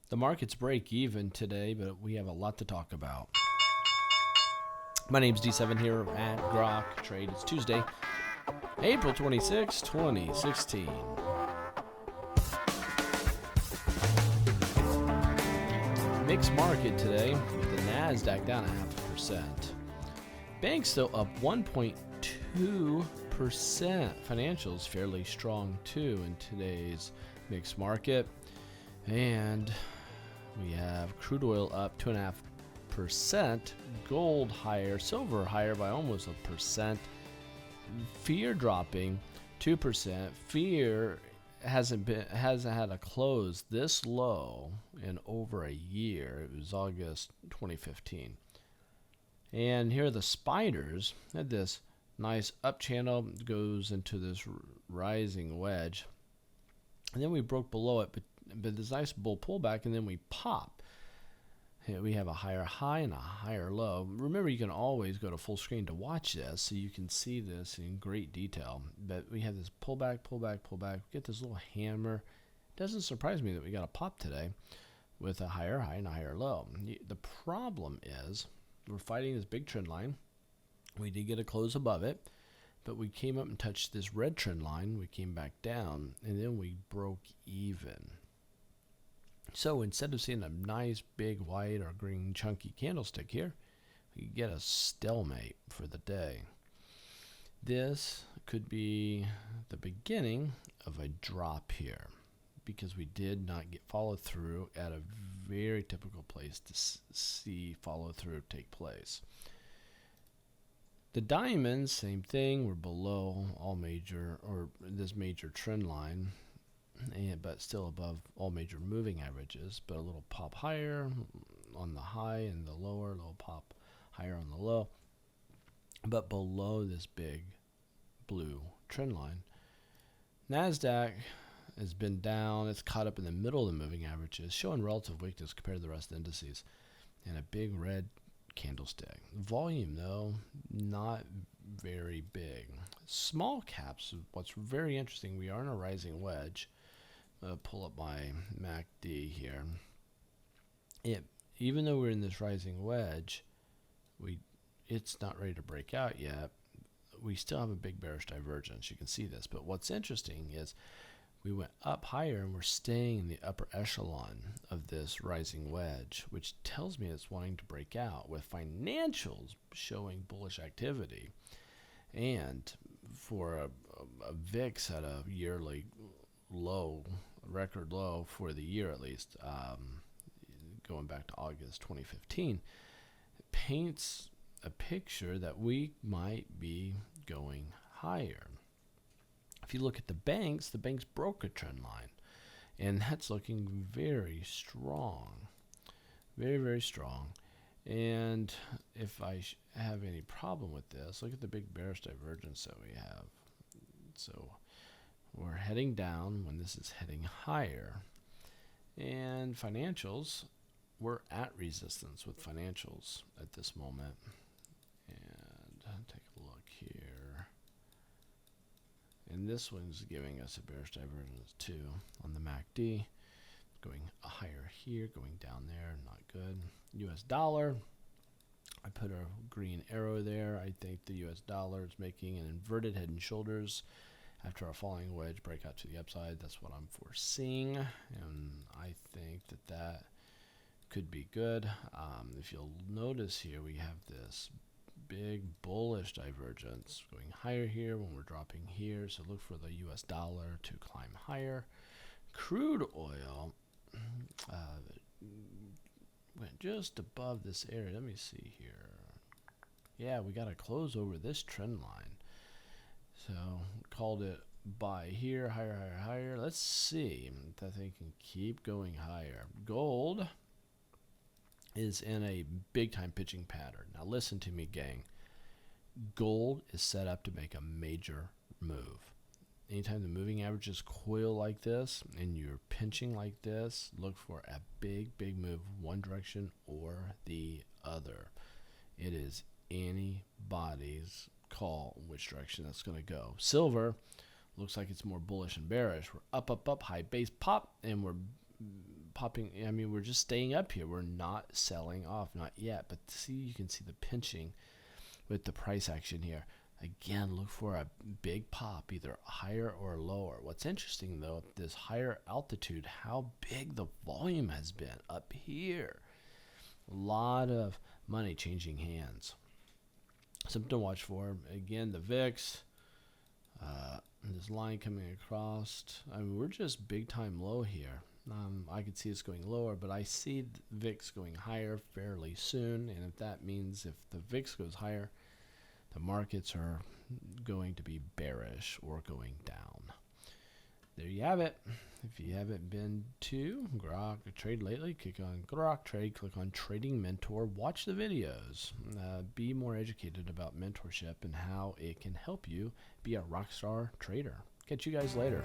The markets break even today, but we have a lot to talk about. My name's D7 here at Grok Trade. It's Tuesday, April 26, 2016. Mixed market today, with the NASDAQ down 0.5%. Banks though up 1.2%. Financials fairly strong too in today's mixed market. And we have crude oil up 2.5%, gold higher, silver higher by almost 1%, fear dropping 2%. Fear hasn't had a close this low in over a year. It was August 2015. And here are the spiders. Had this nice up channel, goes into this rising wedge, and then we broke below it, but this nice bull pullback, and then we pop. Here we have a higher high and a higher low. Remember, you can always go to full screen to watch this, so you can see this in great detail. But we have this pullback, pullback, pullback. We get this little hammer. It doesn't surprise me that we got a pop today with a higher high and a higher low. The problem is we're fighting this big trend line. We did get a close above it, but we came up and touched this red trend line. We came back down, and then we broke even. So instead of seeing a nice big white or green chunky candlestick here, we get a stalemate for the day. This could be the beginning of a drop here, because we did not get follow through at a very typical place to see follow through take place. The diamonds, same thing. We're below all major, or this major trend line, but still above all major moving averages, but a little pop higher on the high and the lower, little pop higher on the low, but below this big blue trend line. NASDAQ has been down. It's caught up in the middle of the moving averages, showing relative weakness compared to the rest of the indices, and a big red candlestick. Volume, though, not very big. Small caps, what's very interesting, we are in a rising wedge. Pull up my MACD here. Even though we're in this rising wedge, it's not ready to break out yet. We still have a big bearish divergence. You can see this. But what's interesting is we went up higher, and we're staying in the upper echelon of this rising wedge, which tells me it's wanting to break out, with financials showing bullish activity. And for a VIX at a yearly low, record low for the year at least, going back to August 2015, paints a picture that we might be going higher. If you look at the banks broke a trend line, and that's looking very strong, very, very strong. And if I have any problem with this, look at the big bearish divergence that we have. So we're heading down when this is heading higher. And financials, we're at resistance with financials at this moment. And take a look here. And this one's giving us a bearish divergence too on the MACD. Going higher here, going down there, not good. US dollar, I put a green arrow there. I think the US dollar is making an inverted head and shoulders after a falling wedge breakout to the upside. That's what I'm foreseeing, and I think that could be good. If you'll notice here, we have this big bullish divergence going higher here when we're dropping here, so look for the US dollar to climb higher. Crude oil went just above this area. Let me see here. Yeah, we got to close over this trend line, so called it buy here, higher, higher, higher. Let's see if that thing can keep going higher. Gold is in a big time pitching pattern. Now listen to me, gang. Gold is set up to make a major move. Anytime the moving averages coil like this and you're pinching like this, look for a big, big move one direction or the other. It is anybody's call which direction that's going to go. Silver looks like it's more bullish and bearish. We're up, up, up, high base pop, and we're popping. I mean, we're just staying up here. We're not selling off, not yet. But see, you can see the pinching with the price action here. Again, look for a big pop, either higher or lower. What's interesting, though, this higher altitude, how big the volume has been up here. A lot of money changing hands. Something to watch for. Again, the VIX, this line coming across. I mean, we're just big time low here. I could see it's going lower, but I see the VIX going higher fairly soon. And if that means if the VIX goes higher, the markets are going to be bearish or going down. There you have it. If you haven't been to Grok Trade lately, click on Grok Trade, click on Trading Mentor, watch the videos, be more educated about mentorship and how it can help you be a rockstar trader. Catch you guys later.